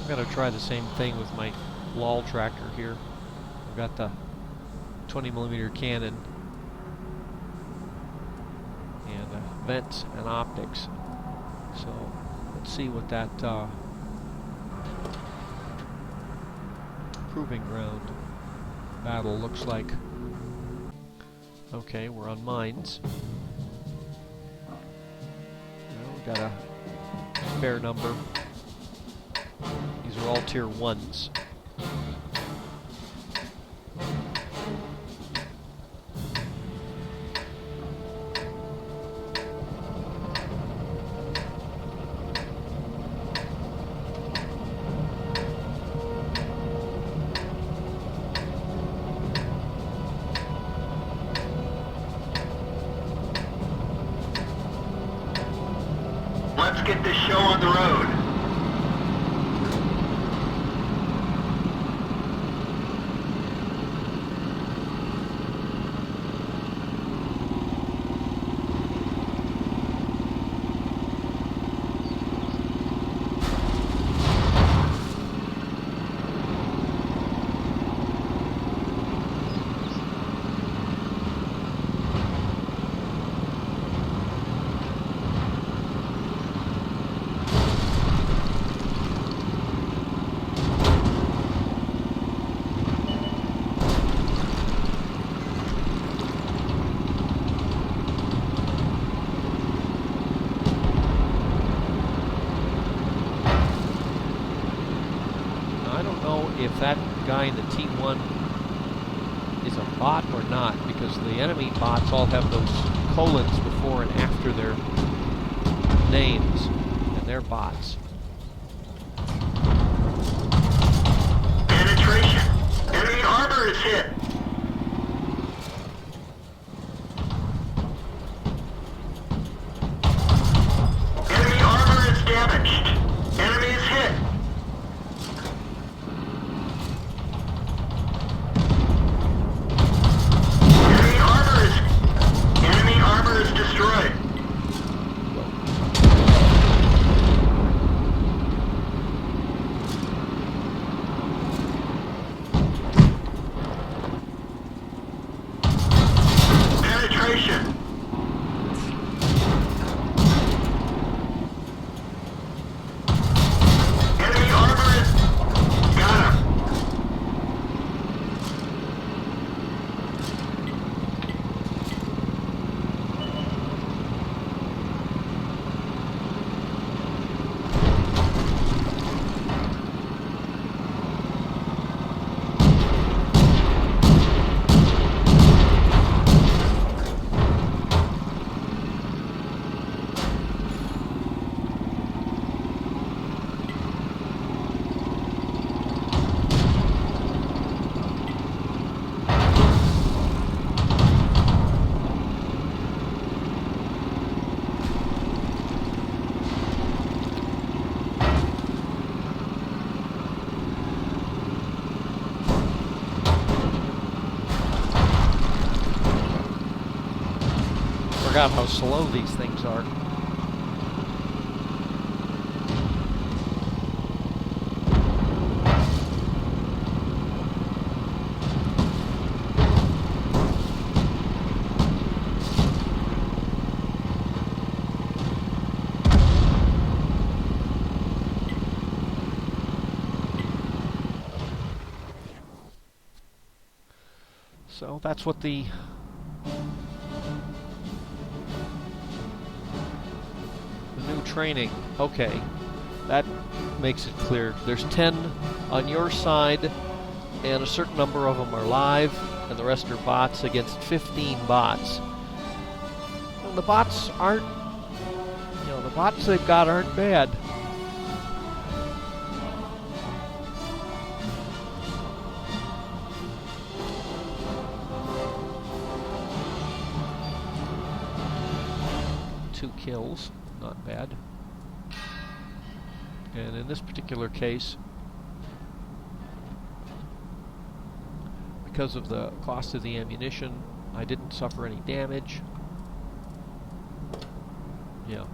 I'm going to try the same thing with my LOL tractor here. I've got the 20mm cannon and vents and optics. So let's see what that proving ground battle looks like. Okay, we're on mines. Well, we got a fair number. These are all tier 1s. Let's get this show on the road. If that guy in the T1 is a bot or not, because the enemy bots all have those colons before and after their names, and they're bots. Penetration. Enemy armor is hit. Enemy armor is damaged. Enemy is hit. Enemy armor is destroyed. Penetration. Enemy armor is... Got him. Forgot how slow these things are. So that's what the new training. Okay, that makes it clear. There's 10 on your side, and a certain number of them are live, and the rest are bots against 15 bots. And the bots aren't, the bots they've got aren't bad. Two kills, not bad. And in this particular case, because of the cost of the ammunition, I didn't suffer any damage. Yeah,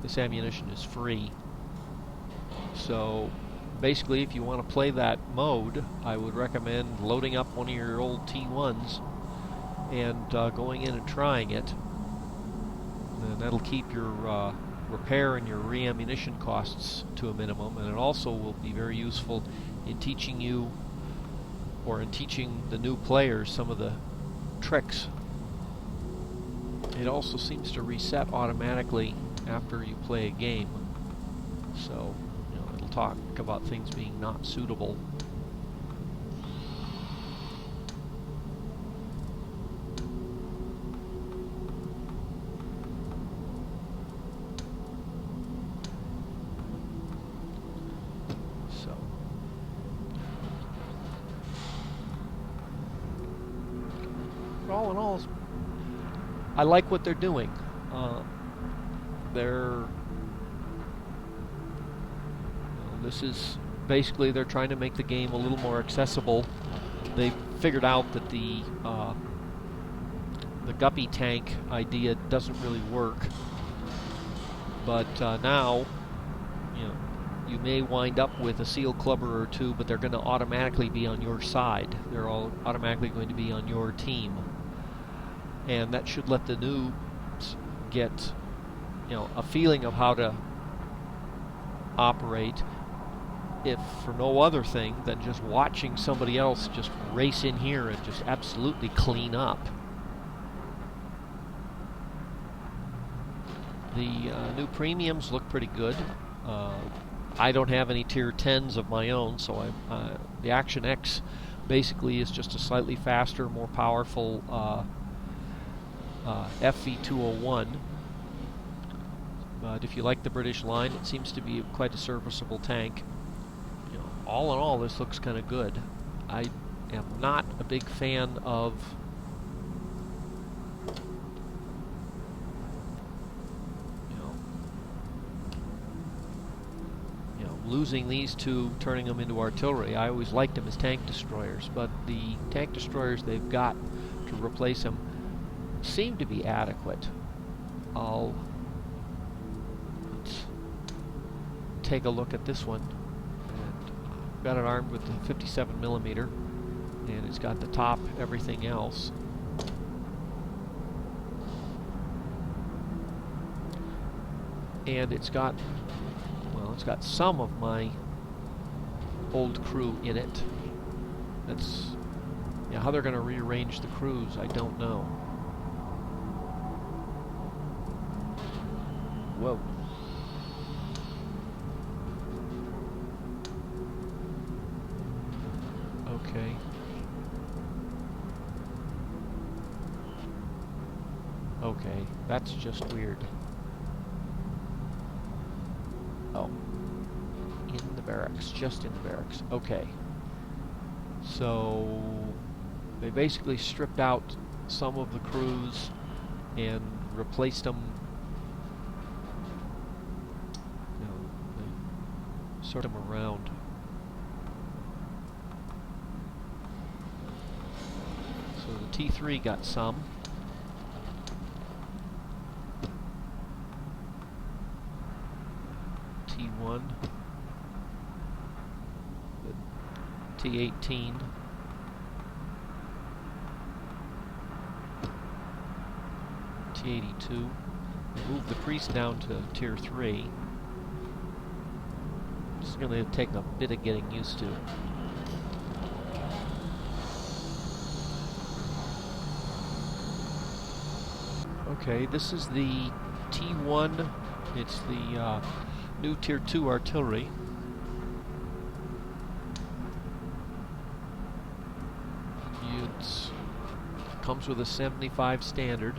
this ammunition is free. So basically, if you want to play that mode, I would recommend loading up one of your old T1s and going in and trying it. And that'll keep your repair and your re-ammunition costs to a minimum, and it also will be very useful in teaching you, or in teaching the new players, some of the tricks. It also seems to reset automatically after you play a game, so it'll talk about things being not suitable. All in all, I like what they're doing. This is basically, they're trying to make the game a little more accessible. They figured out that the guppy tank idea doesn't really work, but now you may wind up with a seal clubber or two, but they're going to automatically be on your side. They're all automatically going to be on your team. And that should let the noobs get, a feeling of how to operate, if for no other thing than just watching somebody else just race in here and just absolutely clean up. The new premiums look pretty good. I don't have any tier 10s of my own, so the Action X basically is just a slightly faster, more powerful FV201, but if you like the British line, it seems to be quite a serviceable tank. All in all, this looks kind of good. I am not a big fan of losing these two, turning them into artillery. I always liked them as tank destroyers, but the tank destroyers they've got to replace them seem to be adequate. Let's take a look at this one. And I've got it armed with the 57mm, and it's got the top, everything else. And it's got some of my old crew in it. That's how they're going to rearrange the crews, I don't know. Whoa. Okay. Okay, that's just weird. Oh. In the barracks, just in the barracks. Okay. So they basically stripped out some of the crews and replaced them. They sort them around. So the T3 got some. T1. The T18. T82. Move the priest down to tier 3. It's going to take a bit of getting used to. Okay, this is the T1. It's the new tier 2 artillery. It comes with a 75 standard.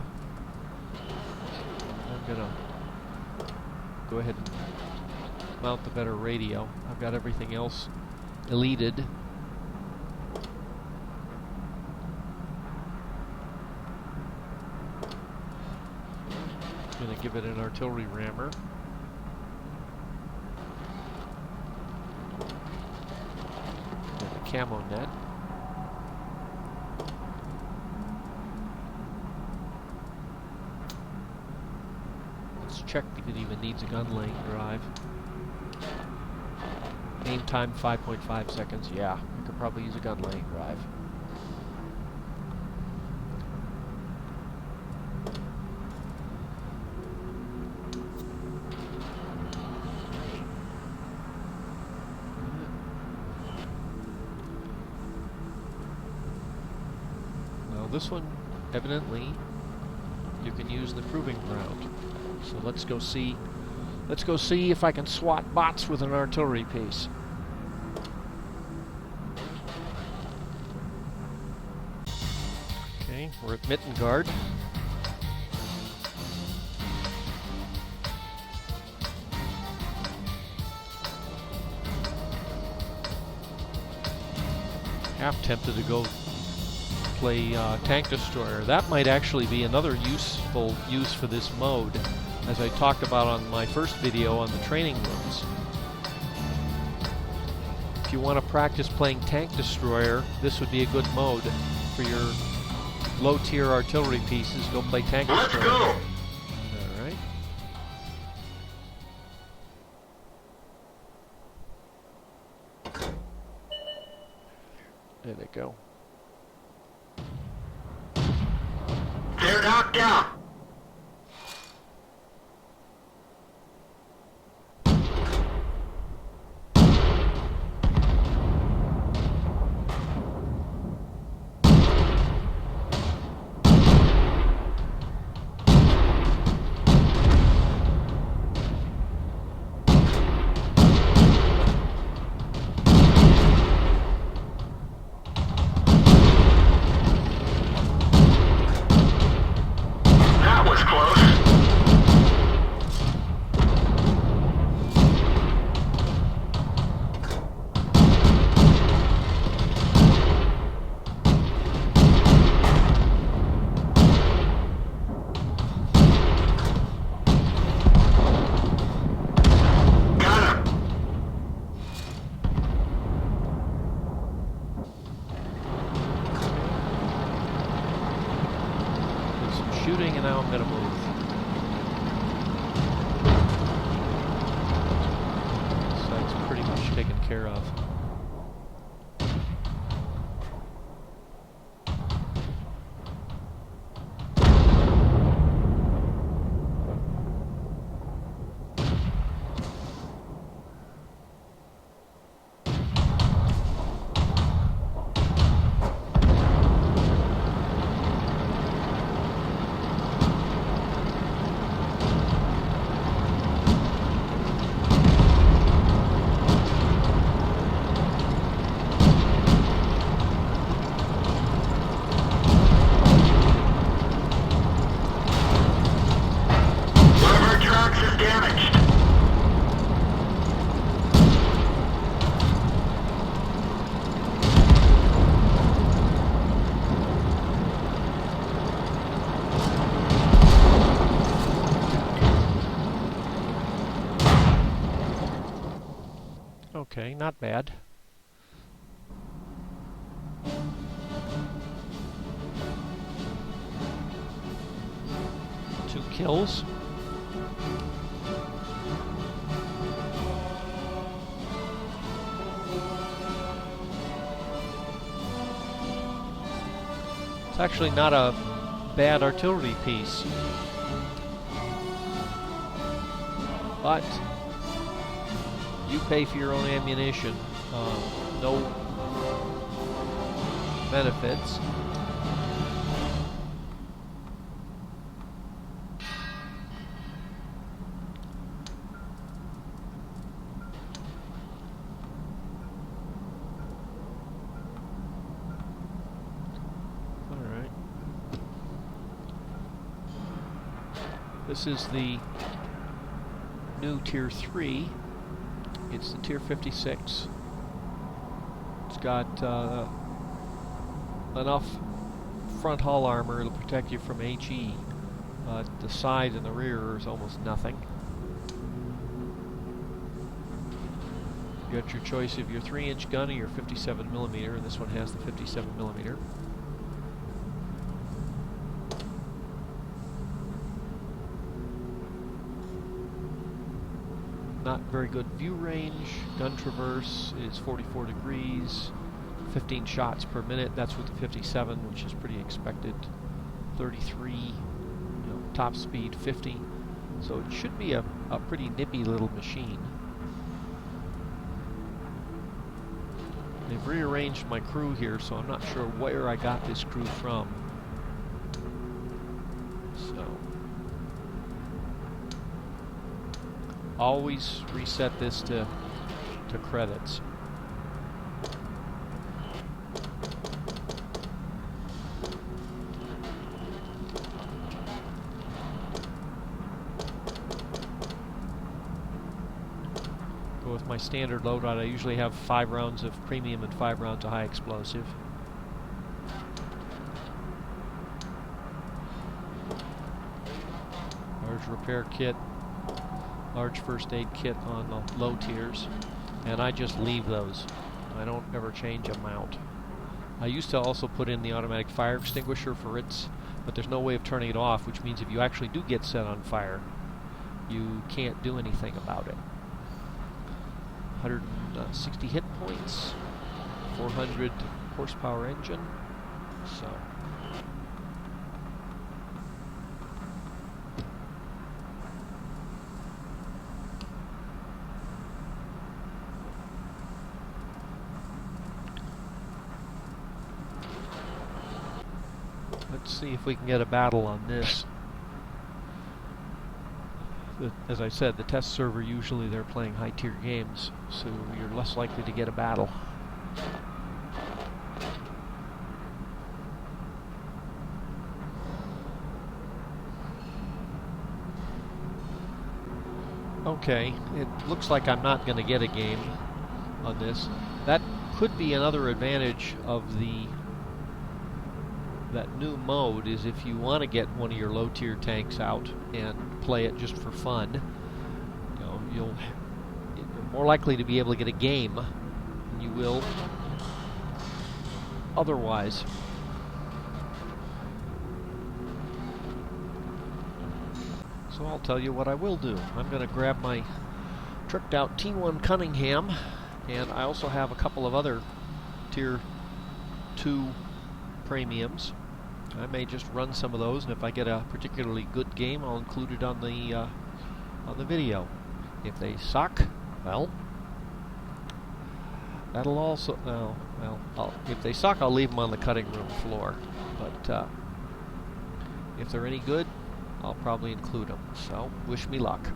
I'm gonna go ahead and mount the better radio. I've got everything else deleted. I'm gonna give it an artillery rammer. And a camo net. Check if it even needs a gun laying drive. Aim time 5.5 seconds. Yeah, I could probably use a gun lane drive. Well, this one, evidently, you can use the proving ground. So let's go see. Let's go see if I can swat bots with an artillery piece. Okay, we're at Mitten Guard. Half tempted to go play Tank Destroyer. That might actually be another useful use for this mode, as I talked about on my first video on the training rooms. If you want to practice playing Tank Destroyer, this would be a good mode for your low-tier artillery pieces. Go play Tank Destroyer. Let's go! Alright. There they go. They're knocked out. That was close. Got him. Did some shooting, and now I'm going to move. This site's pretty much taken care of. One of our trucks is damaged. Okay, not bad. Two kills. It's actually not a bad artillery piece, but you pay for your own ammunition. No benefits. Alright. This is the new Tier 3. It's the Tier 56. It's got enough front hull armor to protect you from HE. The side and the rear is almost nothing. You got your choice of your 3-inch gun or your 57mm, and this one has the 57mm. not very good view range. Gun traverse is 44 degrees, 15 shots per minute. That's with the 57, which is pretty expected. 33, top speed 50. So it should be a pretty nippy little machine. They've rearranged my crew here, so I'm not sure where I got this crew from. So always reset this to credits. With my standard loadout, I usually have 5 rounds of premium and 5 rounds of high explosive. Large repair kit, large first aid kit on the low tiers, and I just leave those. I don't ever change them out. I used to also put in the automatic fire extinguisher for its, but there's no way of turning it off, which means if you actually do get set on fire, you can't do anything about it. 160 hit points, 400 horsepower engine, so. Let's see if we can get a battle on this. As I said, the test server, usually they're playing high-tier games, so you're less likely to get a battle. Okay, it looks like I'm not going to get a game on this. That could be another advantage of that new mode, is if you want to get one of your low-tier tanks out and play it just for fun, you're more likely to be able to get a game than you will otherwise. So I'll tell you what I will do. I'm going to grab my tricked out T1 Cunningham, and I also have a couple of other tier 2 premiums. I may just run some of those, and if I get a particularly good game, I'll include it on the video. If they suck, well, that'll also if they suck, I'll leave them on the cutting room floor. But if they're any good, I'll probably include them. So wish me luck.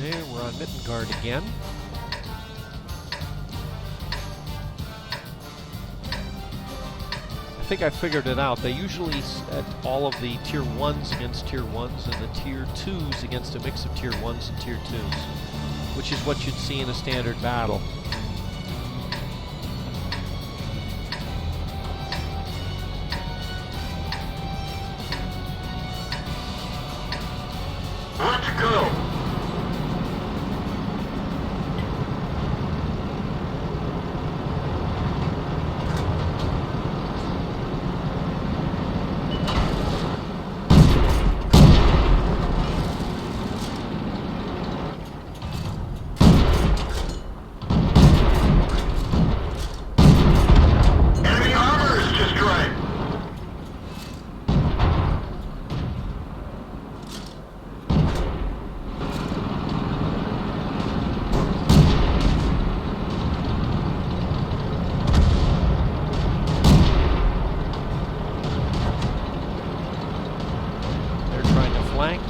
And we're on mitten guard again. I think I figured it out. They usually set all of the tier 1s against tier 1s and the tier 2s against a mix of tier 1s and tier 2s, which is what you'd see in a standard battle. Let's go!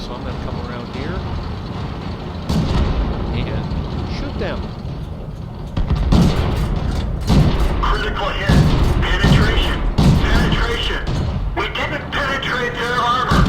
So I'm going to come around here and shoot them. Critical hit. Penetration. Penetration. We didn't penetrate their armor.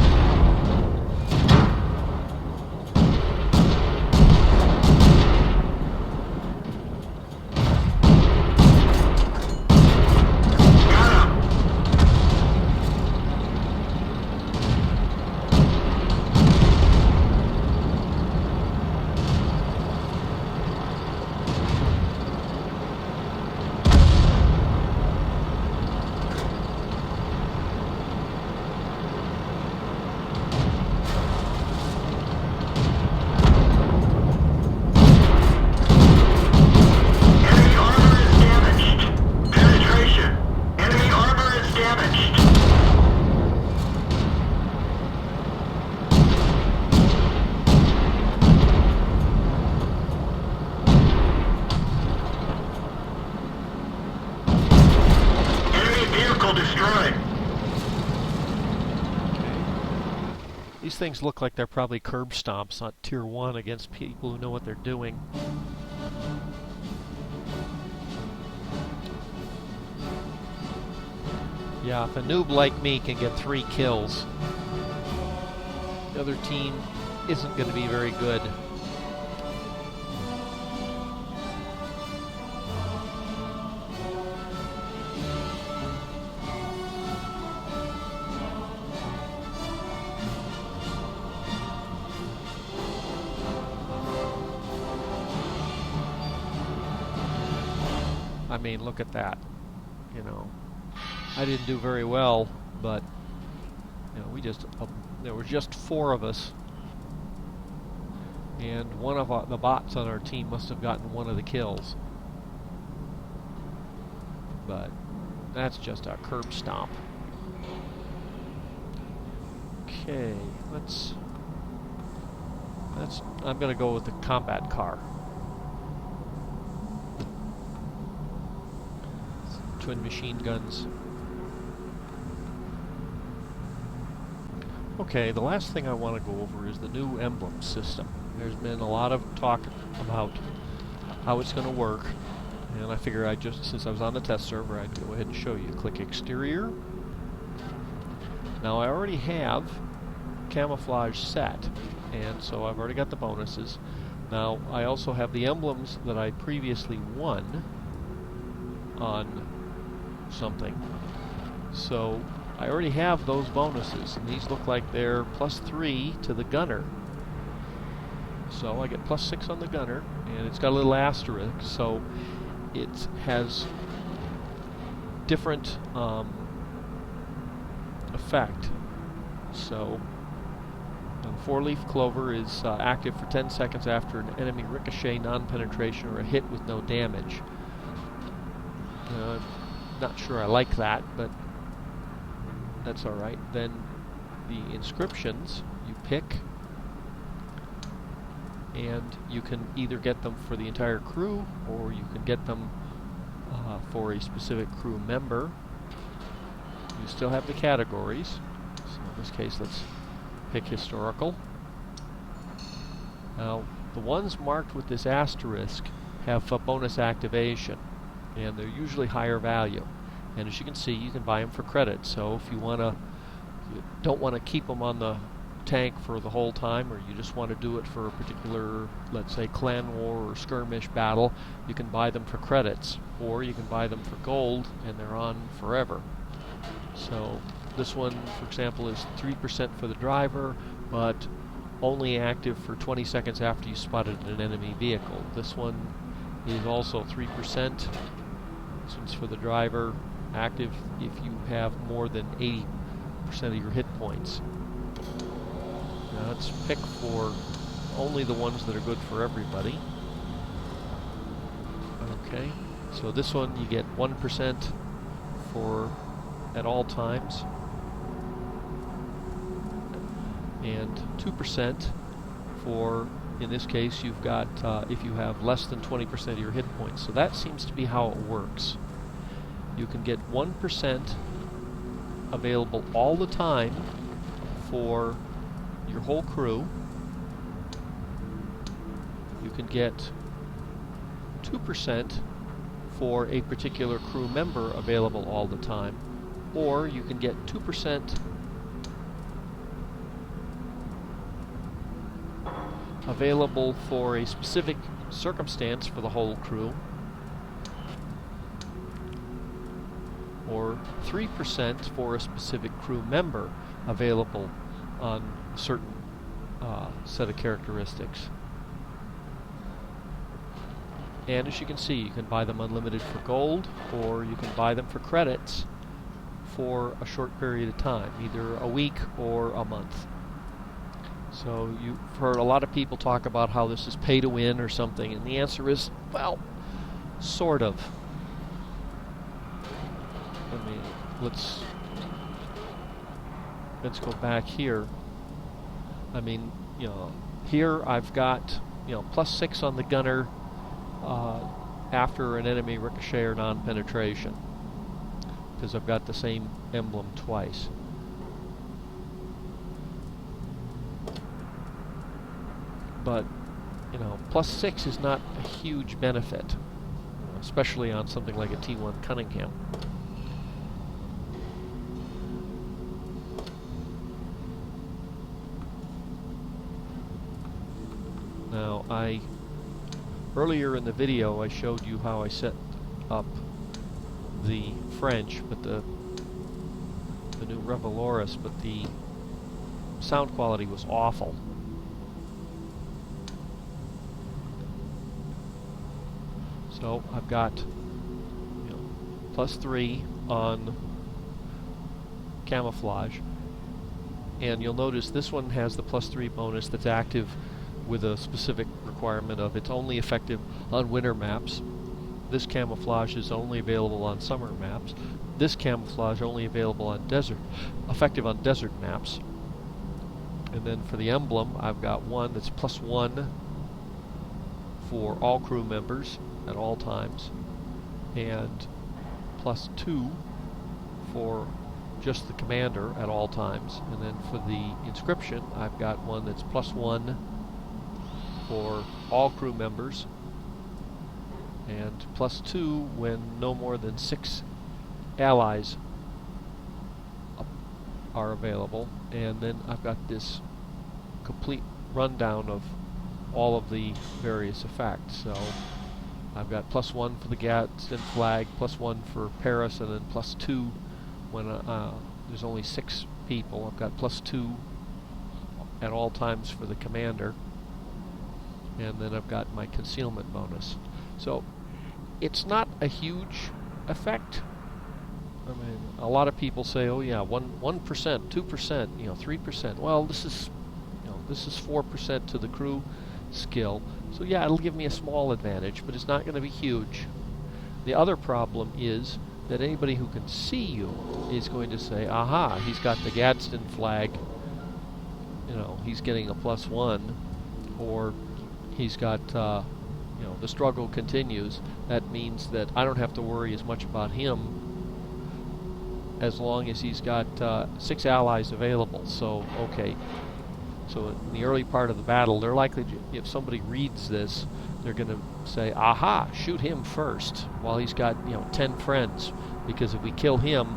These things look like they're probably curb stomps on Tier 1 against people who know what they're doing. Yeah, if a noob like me can get 3 kills, the other team isn't going to be very good. I mean, look at that. You know, I didn't do very well, but you know, there were just 4 of us, and one of the bots on our team must have gotten one of the kills. But that's just a curb stomp. Okay, I'm gonna go with the combat car. Twin machine guns. Okay, the last thing I want to go over is the new emblem system. There's been a lot of talk about how it's going to work, and I figure since I was on the test server, I'd go ahead and show you. Click exterior. Now I already have camouflage set, and so I've already got the bonuses. Now I also have the emblems that I previously won on something, so I already have those bonuses, and these look like they're +3 to the gunner. So I get +6 on the gunner, and it's got a little asterisk, so it has different effect. So 4-leaf clover is active for 10 seconds after an enemy ricochet, non-penetration, or a hit with no damage. Not sure I like that, but that's alright. Then the inscriptions you pick, and you can either get them for the entire crew, or you can get them for a specific crew member. You still have the categories, so in this case let's pick historical. Now the ones marked with this asterisk have a bonus activation, and they're usually higher value. And as you can see, you can buy them for credit. So if you don't want to keep them on the tank for the whole time, or you just want to do it for a particular, let's say, clan war or skirmish battle, you can buy them for credits, or you can buy them for gold, and they're on forever. So this one, for example, is 3% for the driver, but only active for 20 seconds after you spotted an enemy vehicle. This one is also 3%. This one's for the driver, active if you have more than 80% of your hit points. Now let's pick for only the ones that are good for everybody. Okay, so this one you get 1% for at all times, and 2% for, in this case, you've got if you have less than 20% of your hit points. So that seems to be how it works. You can get 1% available all the time for your whole crew. You can get 2% for a particular crew member available all the time, or you can get 2% available for a specific circumstance for the whole crew, or 3% for a specific crew member available on a certain set of characteristics. And as you can see, you can buy them unlimited for gold, or you can buy them for credits for a short period of time, either a week or a month. So you've heard a lot of people talk about how this is pay to win or something, and the answer is, well, sort of. I mean, let's go back here. I mean, you know, here I've got, you know, +6 on the gunner after an enemy ricochet or non-penetration, because I've got the same emblem twice. but you know, +6 is not a huge benefit, especially on something like a T1 Cunningham. Now, earlier in the video I showed you how I set up the French, but the new Reveloris, but the sound quality was awful. So I've got, you know, +3 on camouflage, and you'll notice this one has the +3 bonus that's active with a specific requirement of it's only effective on winter maps. This camouflage is only available on summer maps. This camouflage only available on effective on desert maps. And then for the emblem, I've got one that's +1 for all crew members at all times, and +2 for just the commander at all times. And then for the inscription, I've got one that's +1 for all crew members, and +2 when no more than 6 allies are available. And then I've got this complete rundown of all of the various effects. So I've got +1 for the Gadsden flag, +1 for Paris, and then +2 when there's only 6 people. I've got +2 at all times for the commander, and then I've got my concealment bonus. So it's not a huge effect. I mean, a lot of people say, "Oh yeah, 1%, 2%, 3%." Well, this is 4% to the crew skill. So yeah, it'll give me a small advantage, but it's not going to be huge. The other problem is that anybody who can see you is going to say, "Aha, he's got the Gadsden flag. He's getting a +1," or he's got, the struggle continues. That means that I don't have to worry as much about him as long as he's got 6 allies available. So, okay. So in the early part of the battle, they're likely to, if somebody reads this, they're going to say, "Aha, shoot him first while he's got 10 friends, because if we kill him,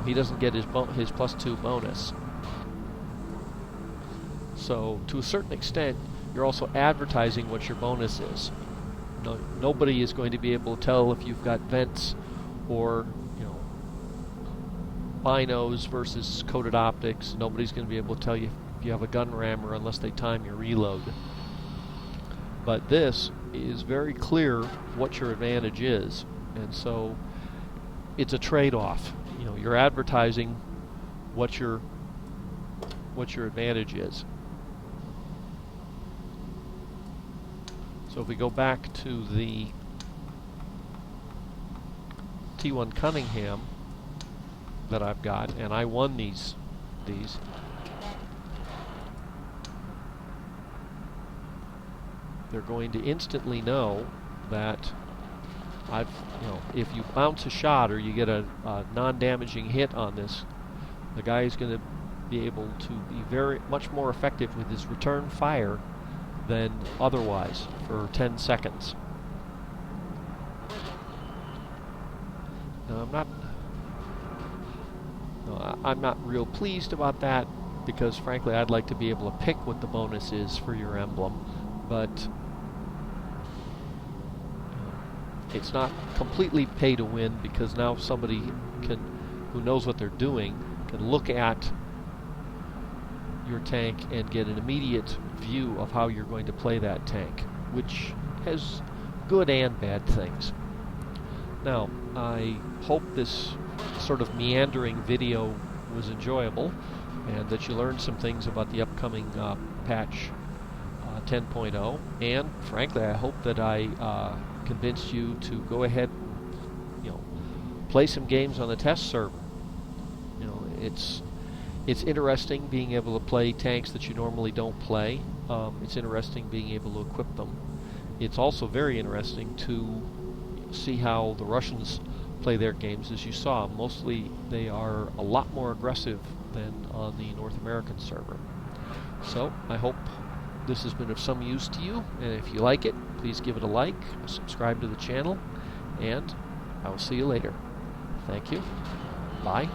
he doesn't get his +2 bonus." So to a certain extent, you're also advertising what your bonus is. Nobody is going to be able to tell if you've got vents or binos versus coated optics. Nobody's going to be able to tell you if you have a gun rammer unless they time your reload. But this is very clear what your advantage is, and so it's a trade-off. You're advertising what your advantage is. So if we go back to the T1 Cunningham that I've got, and I won these, they're going to instantly know that if you bounce a shot or you get a non-damaging hit on this, the guy is going to be able to be very much more effective with his return fire than otherwise for 10 seconds. Now, I'm not real pleased about that, because frankly I'd like to be able to pick what the bonus is for your emblem, but it's not completely pay to win, because now somebody who knows what they're doing can look at your tank and get an immediate view of how you're going to play that tank, which has good and bad things. Now, I hope this sort of meandering video was enjoyable, and that you learned some things about the upcoming patch 10.0, and frankly I hope that I convinced you to go ahead and play some games on the test server. It's interesting being able to play tanks that you normally don't play. It's interesting being able to equip them. It's also very interesting to see how the Russians play their games. As you saw, mostly they are a lot more aggressive than on the North American server. So I hope this has been of some use to you, and if you like it, please give it a like, subscribe to the channel, and I will see you later. Thank you. Bye.